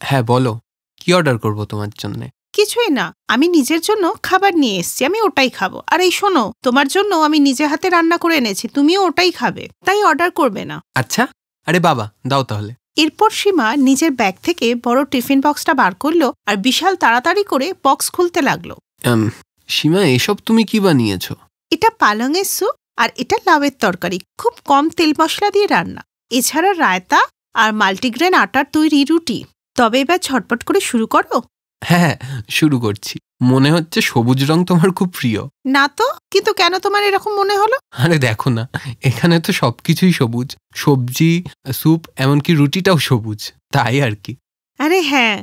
হ্যাঁ বলো, কি অর্ডার করব তোমার জন্য? কিছুই না, আমি নিজের জন্য খাবার নিয়ে এসেছি, আমি ওটাই খাবো। আর এই শোনো, তোমার জন্য আমি নিজে হাতে রান্না করে এনেছি, তুমিও ওটাই খাবে, তাই অর্ডার করবে না। আচ্ছা, আরে বাবা দাও তাহলে। এরপর সীমা নিজের ব্যাগ থেকে বড় টিফিন বক্সটা বার করলো আর বিশাল তাড়াতাড়ি করে বক্স খুলতে লাগলো। সীমা, এসব তুমি কি বানিয়েছো? এটা পালংয়ের স্যুপ আর এটা লাউয়ের তরকারি, খুব কম তেল মশলা দিয়ে রান্না। এছাড়া রায়তা আর মাল্টিগ্রেন আটার তৈরি রুটি। তবে এবার ঝটপট করে শুরু করো। হ্যাঁ, শুরু করছি। মনে হচ্ছে সবুজ রং তোমার খুব প্রিয়। না তো, কিন্তু কেন তোমার এরকম মনে হলো? আরে দেখো না, এখানে তো সবকিছুই সবুজ, সবজি, স্যুপ, এমনকি রুটিটাও সবুজ, তাই আর কি। আরে হ্যাঁ,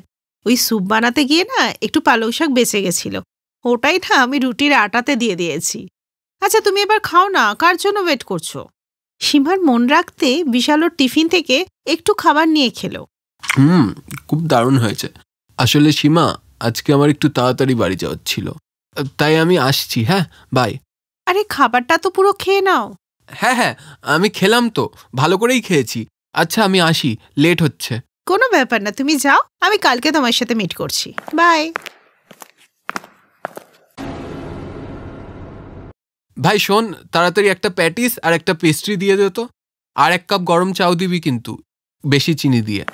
ওই স্যুপ বানাতে গিয়ে না একটু পালং শাক বেঁচে গেছিল, ওটাই না আমি রুটির আটাতে দিয়ে দিয়েছি। আচ্ছা তুমি এবার খাও না, কার জন্য ওয়েট করছো? সীমার মন রাখতে বিশাল ওর টিফিন থেকে একটু খাবার নিয়ে খেলো। খুব দারুণ হয়েছে। আসলে সীমা, আজকে আমার একটু তাড়াতাড়ি বাড়ি যাওয়ার ছিল, তাই আমি আসছি। হ্যাঁ, বাই। আরে খাবারটা তো পুরো খেয়ে নাও। হ্যাঁ হ্যাঁ, আমি খেলাম তো, ভালো করেই খেয়েছি। আচ্ছা আমি আসি, লেট হচ্ছে। কোনো ব্যাপার না, তুমি যাও, আমি কালকে তোমার সাথে মিট করছি। বাই। ভাই শোন, তাড়াতাড়ি একটা প্যাটিস আর একটা পেস্ট্রি দিয়ে দে তো। আর 1 কাপ গরম চাও দিবি কিন্তু, বেশি চিনি দিয়ে।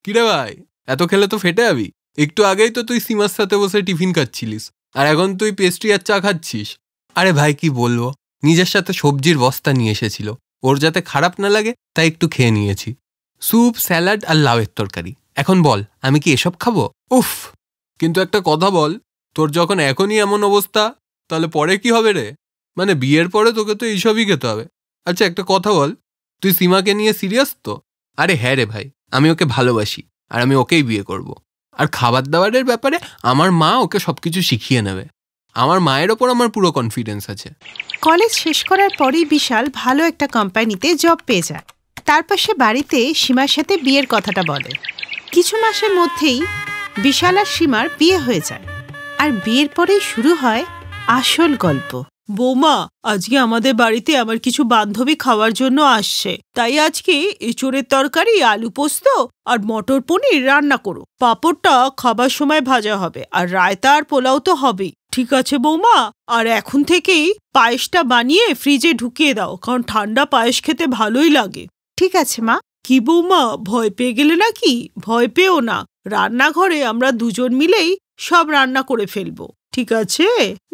কিরে ভাই, এত খেলে তো ফেটে যাবি। একটু আগেই তো তুই সীমার সাথে বসে টিফিন খাচ্ছিলিস, আর এখন তুই পেস্ট্রি আর চা খাচ্ছিস। আরে ভাই কি বলবো, নিজের সাথে সবজির বস্তা নিয়ে এসেছিল, ওর যাতে খারাপ না লাগে তাই একটু খেয়ে নিয়েছি। স্যুপ, স্যালাড আর লাউয়ের তরকারি। এখন বল, আমি কি এসব খাবো? উফ। কিন্তু একটা কথা বল, তোর যখন এখনই এমন অবস্থা, তাহলে পরে কি হবে রে? মানে বিয়ের পরে তোকে তো এইসবই খেতে হবে। আচ্ছা একটা কথা বল, তুই সীমাকে নিয়ে সিরিয়াস তো? আরে হ্যাঁ রে ভাই, আমি ওকে ভালোবাসি, আর আমি ওকেই বিয়ে করব। আর খাবার দাবারের ব্যাপারে আমার মা ওকে সবকিছু শিখিয়ে নেবে। আমার মায়ের ওপর আমার পুরো কনফিডেন্স আছে। কলেজ শেষ করার পরেই বিশাল ভালো একটা কোম্পানিতে জব পেয়ে যায়। তারপর সে বাড়িতে সীমার সাথে বিয়ের কথাটা বলে। কিছু মাসের মধ্যেই বিশাল আর সীমার বিয়ে হয়ে যায়, আর বিয়ের পরেই শুরু হয় আসল গল্প। বৌমা, আজকে আমাদের বাড়িতে আমার কিছু বান্ধবী খাওয়ার জন্য আসছে, তাই আজকে এঁচোড়ের তরকারি, আলু পোস্ত আর মটর পনির রান্না করো। পাঁপড়টা খাবার সময় ভাজা হবে, আর রায়তা আর পোলাও তো হবেই। ঠিক আছে বৌমা, আর এখন থেকেই পায়েসটা বানিয়ে ফ্রিজে ঢুকিয়ে দাও, কারণ ঠান্ডা পায়েস খেতে ভালোই লাগে। ঠিক আছে মা। কি বৌমা, ভয় পেয়ে গেলে নাকি? ভয় পেও না, রান্নাঘরে আমরা দুজন মিলেই সব রান্না করে ফেলবো, ঠিক আছে?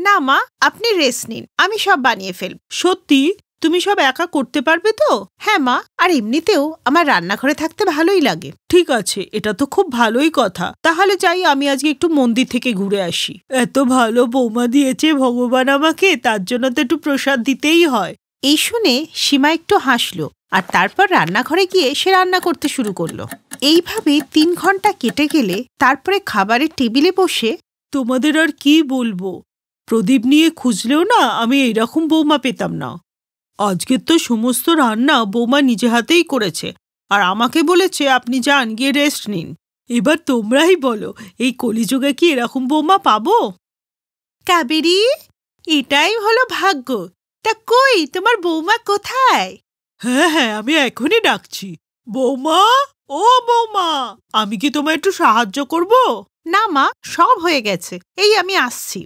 না মা, আপনি রেস্ট নিন, আমি সব বানিয়ে ফেলব। সত্যি? তুমি সব একা করতে পারবে তো? হ্যাঁ মা, আর এমনিতেও আমার রান্নাঘরে থাকতে ভালোই লাগে। ঠিক আছে, এটা তো খুব ভালোই কথা। তাহলে যাই, আমি আজকে একটু মন্দির থেকে ঘুরে আসি। এত ভালো বৌমা দিয়েছে ভগবান আমাকে, তার জন্য তো একটু প্রসাদ দিতেই হয়। এই শুনে সীমা একটু হাসলো, আর তারপর রান্নাঘরে গিয়ে সে রান্না করতে শুরু করলো। এইভাবে 3 ঘন্টা কেটে গেলে তারপরে খাবারের টেবিলে বসে, তোমাদের আর কি বলবো, প্রদীপ নিয়ে খুঁজলেও না আমি এইরকম বৌমা পেতাম না। আজকের তো সমস্ত রান্না বৌমা নিজে হাতেই করেছে, আর আমাকে বলেছে আপনি যান, গিয়ে রেস্ট নিন। এবার তোমরাই বলো, এই কলিযুগে কি এরকম বৌমা পাবো? কাবেরী, এটাই হলো ভাগ্য। তা কই তোমার বৌমা কোথায়? হ্যাঁ হ্যাঁ, আমি এখনই ডাকছি। বৌমা, ও বৌমা, আমি কি তোমায় একটু সাহায্য করব? না মা, সব হয়ে গেছে, এই আমি আসছি।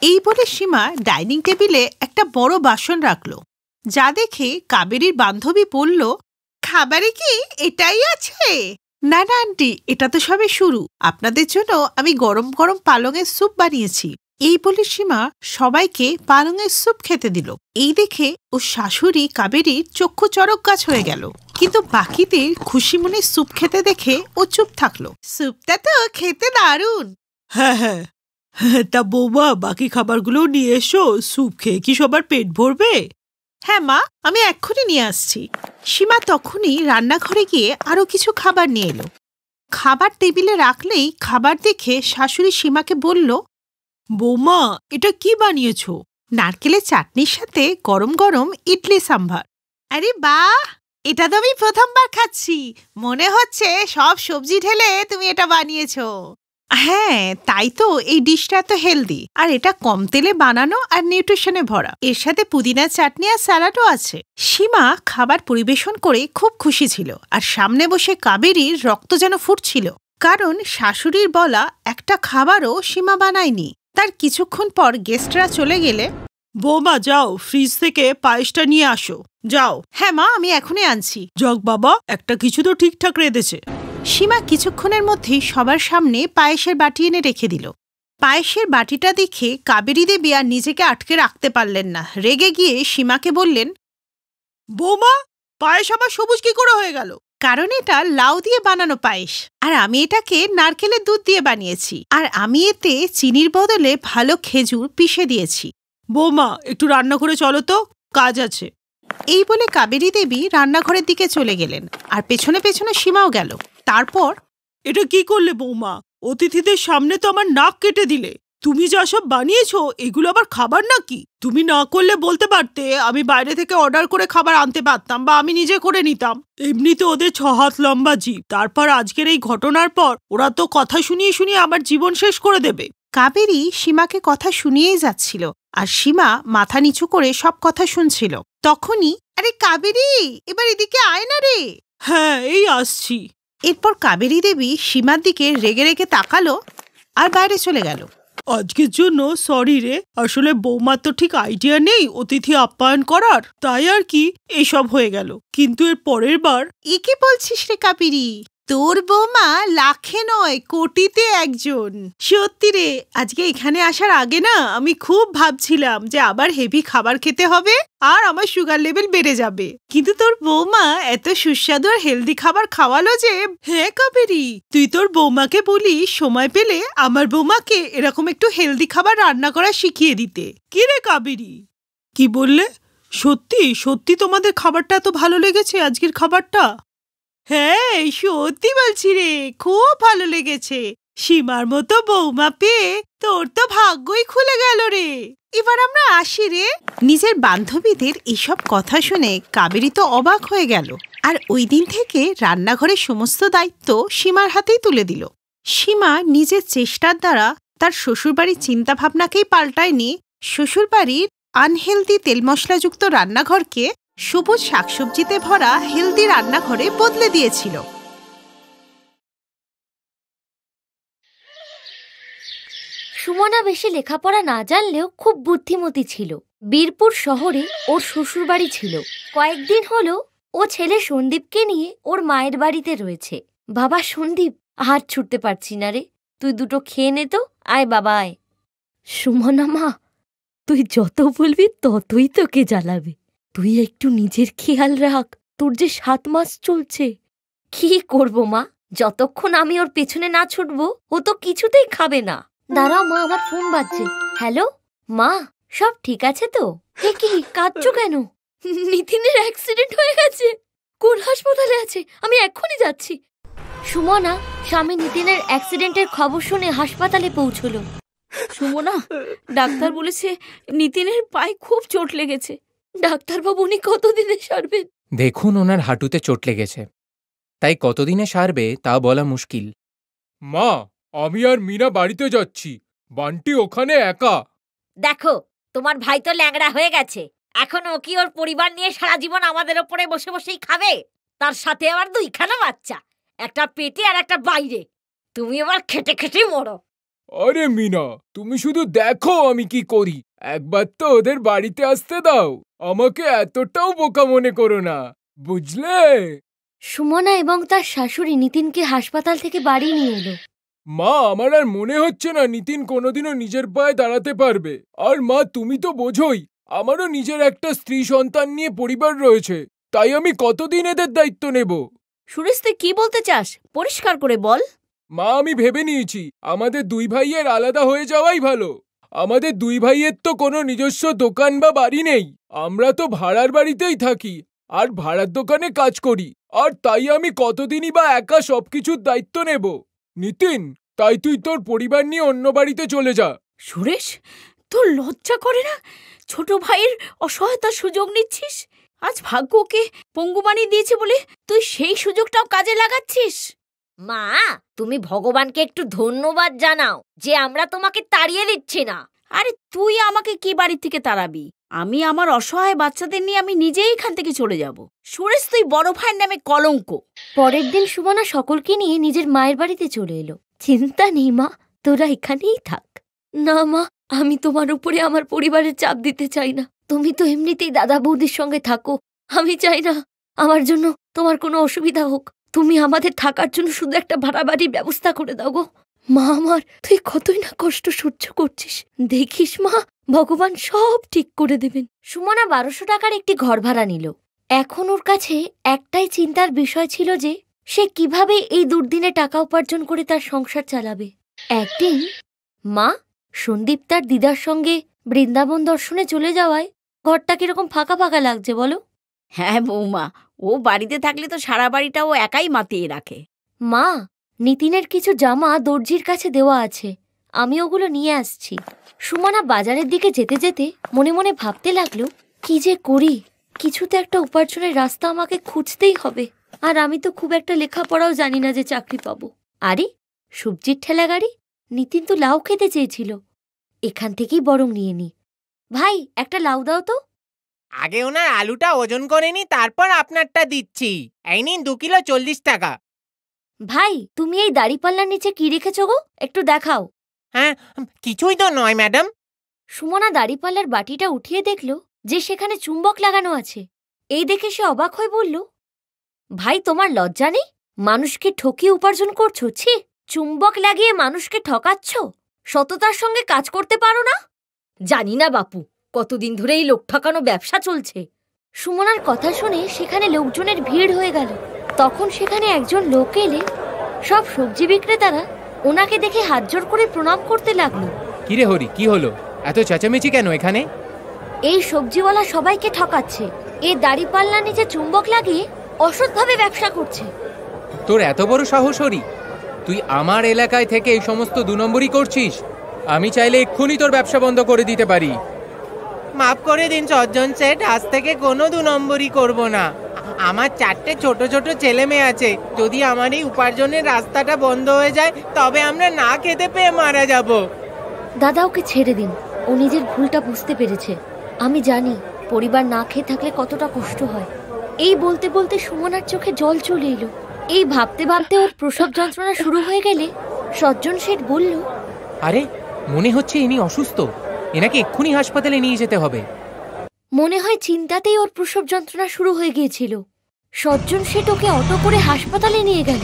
এই বলে সীমা ডাইনিং টেবিলে একটা বড় বাসন রাখলো, যা দেখে কাবেরীর বান্ধবী বলল, খাবারে কি এটাই আছে? না না আন্টি, এটা তো সবে শুরু, আপনাদের জন্য আমি গরম গরম পালংয়ের স্যুপ বানিয়েছি। এই বলে সীমা সবাইকে পালংয়ের স্যুপ খেতে দিল। এই দেখে ও শাশুড়ি কাবেরীর চক্ষু চড়ক গাছ হয়ে গেল, কিন্তু বাকিদের খুশি মনে স্যুপ খেতে দেখে ও চুপ থাকলো। স্যুপটা তো খেতে দারুণ। হ্যাঁ হ্যাঁ, তা বৌমা বাকি খাবারগুলো নিয়ে এসো, স্যুপ খেয়ে কি সবার পেট ভরবে? হ্যাঁ মা, আমি এক্ষুনি নিয়ে আসছি। সীমা তখনই রান্নাঘরে গিয়ে আরো কিছু খাবার নিয়ে এলো। খাবার টেবিলে রাখলেই খাবার দেখে শাশুড়ি সীমাকে বলল, বৌমা এটা কি বানিয়েছো? নারকেলের চাটনির সাথে গরম গরম ইডলি সাম্ভার। আরে বাহ, এটা তো আমি প্রথমবার খাচ্ছি, মনে হচ্ছে সব সবজি ঢেলে তুমি এটা বানিয়েছো। হ্যাঁ, তাই তো এই ডিশটা এত হেলদি, আর এটা কম তেলে বানানো আর নিউট্রিশনে ভরা। এর সাথে পুদিনার চাটনি আর স্যালাডও আছে। সীমা খাবার পরিবেশন করে খুব খুশি ছিল, আর সামনে বসে কাবেরীর রক্ত যেন ফুটছিল, কারণ শাশুড়ির বলা একটা খাবারও সীমা বানায়নি। তার কিছুক্ষণ পর গেস্টরা চলে গেলে, বৌমা যাও, ফ্রিজ থেকে পায়েসটা নিয়ে আসো। যাও। হ্যাঁ মা, আমি এখনই আনছি। যাক বাবা, একটা কিছু তো ঠিকঠাক রেঁধেছে। সীমা কিছুক্ষণের মধ্যেই সবার সামনে পায়েসের বাটি এনে রেখে দিল। পায়েসের বাটিটা দেখে কাবেরী দেবী আর নিজেকে আটকে রাখতে পারলেন না। রেগে গিয়ে সীমাকে বললেন, বৌমা, পায়েস আবার সবুজ কি করে হয়ে গেল? কারণ এটা লাউ দিয়ে বানানো পায়েস, আর আমি এটাকে নারকেলের দুধ দিয়ে বানিয়েছি, আর আমি এতে চিনির বদলে ভালো খেজুর পিষে দিয়েছি। বৌমা, একটু রান্না করে চলো তো, কাজ আছে। এই বলে কাবেরী দেবী রান্নাঘরের দিকে চলে গেলেন, আর পেছনে পেছনে সীমাও গেল। তারপর, এটা কি করলে বৌমা? অতিথিদের সামনে তো আমার নাক কেটে দিলে। তুমি যা সব বানিয়েছো এগুলো আবার খাবার নাকি? তুমি না করলে বলতে পারতে, আমি বাইরে থেকে অর্ডার করে খাবার আনতে পারতাম, বা আমি নিজে করে নিতাম। এমনিতে ওদের 6 হাত লম্বা জিভ, তারপর আজকের এই ঘটনার পর ওরা তো কথা শুনিয়ে শুনিয়ে আমার জীবন শেষ করে দেবে। কাবেরী সীমাকে কথা শুনিয়েই যাচ্ছিল, আর সীমা মাথা নিচু করে সব কথা শুনছিল। তখনই, আরে কাবেরী, এবার এদিকে আয় না রে। হ্যাঁ, এই আসছি। এরপর কাবেরী দেবী সীমার দিকে রেগে রেগে তাকালো আর বাইরে চলে গেল। আজকের জন্য সরি রে, আসলে বৌমার তো ঠিক আইডিয়া নেই অতিথি আপ্যায়ন করার, তাই আর কি এসব হয়ে গেল। কিন্তু এর পরের বার। এ কি বলছিস রে কাবেরী? তোর বৌমা লাখে নয় কোটিতে একজন। সত্যি রে, আজকে এখানে আসার আগে না আমি খুব ভাবছিলাম যে আবার হেভি খাবার খেতে হবে আর আমার সুগার লেভেল বেড়ে যাবে, কিন্তু তোর বৌমা এত সুস্বাদু আর হেলদি খাবার খাওয়ালো যে। হ্যাঁ কাবেরী, তুই তোর বৌমাকে বলি সময় পেলে আমার বৌমাকে এরকম একটু হেলদি খাবার রান্না করা শিখিয়ে দিতে। কি রে কাবেরী, কি বললে? সত্যি সত্যি তোমাদের খাবারটা এত ভালো লেগেছে? আজকের খাবারটা? হ্যাঁ সত্যি বলছি রে, খুব ভালো লেগেছে। সীমার মতো বৌমা পেয়ে তোর তো ভাগ্যই খুলে গেল রে। এবার আমরা আসি রে। নিজের বান্ধবীদের এসব কথা শুনে কাবেরী তো অবাক হয়ে গেল, আর ওই দিন থেকে রান্নাঘরের সমস্ত দায়িত্ব সীমার হাতেই তুলে দিল। সীমা নিজের চেষ্টার দ্বারা তার শ্বশুরবাড়ির চিন্তাভাবনাকেই পাল্টায়নি, শ্বশুরবাড়ির আনহেলদি তেল মশলাযুক্ত রান্নাঘরকে সবুজ শাকসবজিতে ভরা হেলদি রান্নাঘরে বদলে দিয়েছিল। সুমনা বেশি লেখাপড়া না জানলেও খুব বুদ্ধিমতী ছিল। বীরপুর শহরে ওর শ্বশুরবাড়ি ছিল। কয়েকদিন হলো ও ছেলে সন্দীপকে নিয়ে ওর মায়ের বাড়িতে রয়েছে। বাবা সন্দীপ, হাত ছুটতে পারছি না রে, তুই দুটো খেয়ে নে তো। আয় বাবা আয়। সুমনা মা, তুই যত বলবি ততই তোকে জ্বালাবে। তুই একটু নিজের খেয়াল রাখ, তোর যে 7 মাস চলছে। কি করবো মা, যতক্ষণ আমি ওর পেছনে না ছুটবো ও তো কিছুতেই খাবে না। দাঁড়াও মা, আমার ফোন বাজছে। হ্যালো মা, সব ঠিক আছে তো? এ কি, কাঁদছো কেন? নিতিনের অ্যাক্সিডেন্ট হয়ে গেছে। কোন হাসপাতালে আছে? আমি এক্ষুনি যাচ্ছি। সুমনা স্বামী নিতিনের অ্যাক্সিডেন্টের খবর শুনে হাসপাতালে পৌঁছলো। সুমনা, ডাক্তার বলেছে নিতিনের পায়ে খুব চোট লেগেছে। ডাক্তারবাবু, উনি কতদিনে সারবেন? দেখুন, ওনার হাঁটুতে চোট লেগেছে, তাই কতদিনে সারবে তা বলা মুশকিল। মা, আমি আর মীরা বাড়িতে যাচ্ছি, বান্টি ওখানে একা। দেখো, তোমার ভাই তো ল্যাংড়া হয়ে গেছে, এখন ও কি ওর পরিবার নিয়ে সারা জীবন আমাদের ওপরে বসে বসেই খাবে? তার সাথে আবার 2খানা বাচ্চা, একটা পেটে আর একটা বাইরে। তুমি আবার খেটে খেটে মরো। আরে মিনা, তুমি শুধু দেখো আমি কি করি। একবার তো ওদের বাড়িতে আসতে দাও, আমাকে এতটাও বোকা মনে করো না, বুঝলে? সুমনা এবং তার শাশুড়ি নিতিনকে হাসপাতাল থেকে বাড়ি নিয়ে এলো। মা, আমার আর মনে হচ্ছে না নিতিন কোনোদিনও নিজের পায়ে দাঁড়াতে পারবে। আর মা, তুমি তো বোঝোই আমারও নিজের একটা স্ত্রী সন্তান নিয়ে পরিবার রয়েছে, তাই আমি কতদিন এদের দায়িত্ব নেব? সুরেশ, তুই কি বলতে চাস? পরিষ্কার করে বল। মা, আমি ভেবে নিয়েছি আমাদের 2 ভাইয়ের আলাদা হয়ে যাওয়াই ভালো। আমাদের 2 ভাইয়ের তো কোনো নিজস্ব দোকান বা বাড়ি নেই, আমরা তো ভাড়ার বাড়িতেই থাকি আর ভাড়ার দোকানে কাজ করি। আর তাই আমি কতদিনই বা একা সবকিছুর দায়িত্ব নেব? নিতিন, তাই তুই তোর পরিবার নিয়ে অন্য বাড়িতে চলে যা। সুরেশ, তোর লজ্জা করে না? ছোট ভাইয়ের অসহায়তার সুযোগ নিচ্ছিস। আজ ভাগ্য ওকে পঙ্গু বানিয়ে দিয়েছে বলে তুই সেই সুযোগটাও কাজে লাগাচ্ছিস। মা, তুমি ভগবানকে একটু ধন্যবাদ জানাও যে আমরা তোমাকে তাড়িয়ে দিচ্ছি না। আরে তুই আমাকে কি বাড়ি থেকে তাড়াবি? আমি আমার অসহায় বাচ্চাদের নিয়ে আমি নিজেই এখান থেকে চলে যাব। সুরেশ, তুই বড় ভাইয়ের নামে কলঙ্ক। পরের দিন সুমনা সকলকে নিয়ে নিজের মায়ের বাড়িতে চলে এলো। চিন্তা নেই মা, তোরা এখানেই থাক। না মা, আমি তোমার উপরে আমার পরিবারের চাপ দিতে চাই না। তুমি তো এমনিতেই দাদা বৌদির সঙ্গে থাকো, আমি চাই না আমার জন্য তোমার কোনো অসুবিধা হোক। তুমি আমাদের থাকার জন্য শুধু একটা ভাড়া বাড়ির ব্যবস্থা করে দাও গো। মা আমার, তুই কতই না কষ্ট সহ্য করছিস, দেখিস মা, ভগবান সব ঠিক করে দেবেন। সুমনা 1200 টাকার একটি ঘর ভাড়া নিল। এখন ওর কাছে একটাই চিন্তার বিষয় ছিল যে সে কিভাবে এই দুর্দিনে টাকা উপার্জন করে তার সংসার চালাবে। একদিন মা, সন্দীপ তার দিদার সঙ্গে বৃন্দাবন দর্শনে চলে যাওয়ায় ঘরটা কিরকম ফাঁকা ফাঁকা লাগছে বলো? হ্যাঁ বৌমা, ও বাড়িতে থাকলে তো সারা বাড়িটা ও একাই মাতিয়ে রাখে। মা, নিতিনের কিছু জামা দর্জির কাছে দেওয়া আছে, আমি ওগুলো নিয়ে আসছি। সুমনা বাজারের দিকে যেতে যেতে মনে মনে ভাবতে লাগলো, কি যে করি, কিছুতে একটা উপার্জনের রাস্তা আমাকে খুঁজতেই হবে। আর আমি তো খুব একটা লেখাপড়াও জানি না যে চাকরি পাবো। আরে, সবজির ঠেলা গাড়ি, নিতিন তো লাউ খেতে চেয়েছিল, এখান থেকেই বরং নিয়ে নি। ভাই, একটা লাউ দাও তো। আগে ওনার আলুটা ওজন করে নি, তারপর আপনারটা দিচ্ছি। এই নিন 2 কিলো 40 টাকা। ভাই, তুমি এই দাড়িপাল্লার নিচে কি রেখেছ গো, একটু দেখাও। হ্যাঁ, কিছুই তো নয় ম্যাডাম। সুমনা দাড়িপাল্লার বাটিটা উঠিয়ে দেখল যে সেখানে চুম্বক লাগানো আছে। এই দেখে সে অবাক হয়ে বলল, ভাই, তোমার লজ্জা নেই? মানুষকে ঠকিয়ে উপার্জন করছো? ছি, চুম্বক লাগিয়ে মানুষকে ঠকাচ্ছ, সততার সঙ্গে কাজ করতে পারো না? জানি না বাপু, কতদিন ধরে এই লোক ঠকানো ব্যবসা চলছে। সুমনার কথা শুনে সেখানে লোকজনের ভিড় হয়ে গেল। তখন সেখানে একজন লোক এলে সব সবজি বিক্রেতারা ওনাকে দেখে হাত জোর করে প্রণাম করতে লাগলো। কিরে হরি, কি হলো? এত চেঁচামেচি কেন এখানে? এই সবজিওয়ালা সবাইকে ঠকাচ্ছে, এই দাড়িপাল্লার নিচে চুম্বক লাগিয়ে অসৎভাবে ব্যবসা করছে। তোর এত বড় সাহস হরি? তুই আমার এলাকায় থেকে এই সমস্ত 2 নম্বরই করছিস? আমি চাইলে এক্ষুনি তোর ব্যবসা বন্ধ করে দিতে পারি। মাফ করে দিন সজ্জন সেট, আজ থেকে কোনো 2 নম্বরই করব না। আমার 4টে ছোট ছোট ছেলে মেয়ে আছে। যদি আমার এই উপার্জনের রাস্তাটা বন্ধ হয়ে যায়, তবে আমরা না খেতে পেয়ে মারা যাব। দাদা, ওকে ছেড়ে দিন, ও নিজের ভুলটা বুঝতে পেরেছে। আমি জানি পরিবার না খেয়ে থাকলে কতটা কষ্ট হয়। এই বলতে বলতে সুমনার চোখে জল চলে এলো। এই ভাবতে ভাবতে ওর প্রসব যন্ত্রণা শুরু হয়ে গেলে সজ্জন শেঠ বলল, আরে, মনে হচ্ছে ইনি অসুস্থ, এনাকে এক্ষুনি হাসপাতালে নিয়ে যেতে হবে। মনে হয় চিন্তাতেই ওর প্রসব যন্ত্রণা শুরু হয়ে গিয়েছিল। সজ্জন শেঠ ওকে অটো করে হাসপাতালে নিয়ে গেল।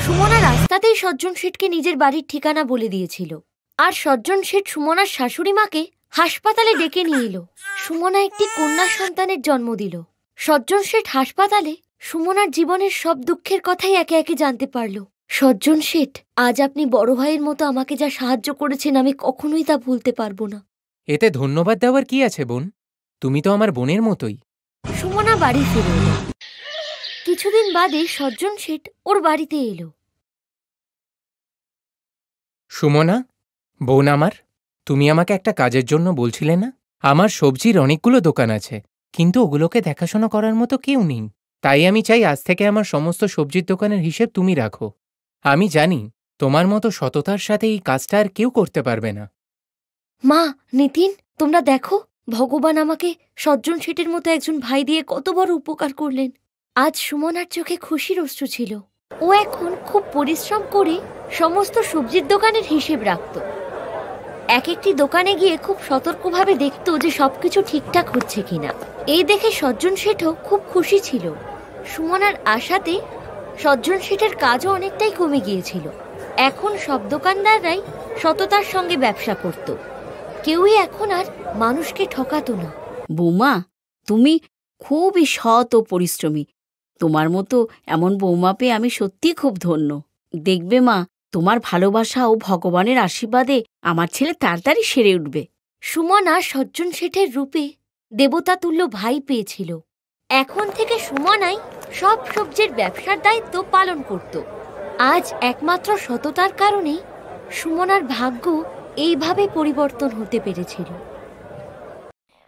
সুমনা রাস্তাতেই সজ্জন শেঠকে নিজের বাড়ির ঠিকানা বলে দিয়েছিল। আর সজ্জন শেঠ সুমনার শাশুড়ি মাকে হাসপাতালে ডেকে নিয়ে এলো। সুমনা একটি কন্যা সন্তানের জন্ম দিল। সজ্জন শেঠ হাসপাতালে সুমনার জীবনের সব দুঃখের কথাই একে একে জানতে পারল। সজ্জন শেঠ, আজ আপনি বড় ভাইয়ের মতো আমাকে যা সাহায্য করেছেন, আমি কখনোই তা ভুলতে পারবো না। এতে ধন্যবাদ দেওয়ার কি আছে বোন? তুমি তো আমার বোনের মতোই। সুমনা বাড়ি ফিরে এলো। কিছুদিন বাদে সজ্জন শেঠ ওর বাড়িতে এলো। সুমনা, বোন আমার, তুমি আমাকে একটা কাজের জন্য বলছিলে না? আমার সবজির অনেকগুলো দোকান আছে, কিন্তু ওগুলোকে দেখাশোনা করার মতো কেউ নেই। তাই আমি চাই আজ থেকে আমার সমস্ত সবজির দোকানের হিসেব তুমি রাখো। আমি জানি তোমার মতো সততার সাথে এই কাজটা আর কেউ করতে পারবে না। মা, নিতিন, তোমরা দেখো, ভগবান আমাকে সজ্জন শেঠের মতো একজন ভাই দিয়ে কত বড় উপকার করলেন। আজ সুমনার চোখে খুশির অশ্রু ছিল। ও এখন খুব পরিশ্রম করে সমস্ত সবজির দোকানের হিসেব রাখত। এক একটি দোকানে গিয়ে খুব সতর্কভাবে দেখত যে সবকিছু ঠিকঠাক হচ্ছে কিনা। এই দেখে সজ্জন শেঠও খুব খুশি ছিল। সুমনার আশাতে সজ্জন শেঠের কাজও অনেকটাই কমে গিয়েছিল। এখন সব দোকানদাররাই সততার সঙ্গে ব্যবসা করত। কেউই এখন আর মানুষকে ঠকাতো না। বৌমা, তুমি খুবই সৎ ও পরিশ্রমী। তোমার মতো এমন বৌমা পেয়ে আমি সত্যি খুব ধন্য। দেখবে মা, তোমার ভালোবাসা ও ভগবানের আশীর্বাদে আমার ছেলে তাড়াতাড়ি সেরে উঠবে। সুমনা সজ্জন শেঠের রূপে দেবতা তুল্য ভাই পেয়েছিল। এখন থেকে সুমনাই সব সবজির ব্যবসার দায়িত্ব পালন করত। আজ একমাত্র সততার কারণেই সুমনার ভাগ্য এইভাবে পরিবর্তন হতে পেরেছিল।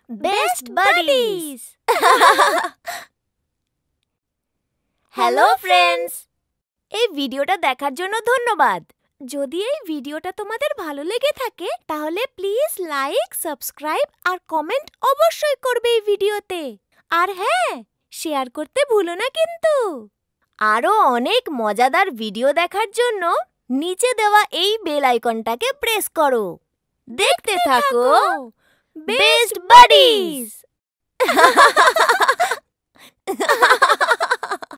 Best buddies. হ্যালো ফ্রেন্ডস, এই ভিডিওটা দেখার জন্য ধন্যবাদ। যদি এই ভিডিওটা তোমাদের ভালো লেগে থাকে তাহলে প্লিজ লাইক, সাবস্ক্রাইব আর কমেন্ট অবশ্যই করবে এই ভিডিওতে। আর হ্যাঁ, শেয়ার করতে ভুলো না কিন্তু। আরো অনেক মজাদার ভিডিও দেখার জন্য নিচে দেওয়া এই বেল আইকনটাকে প্রেস করো। দেখতে থাকো বেস্ট বাডিজ।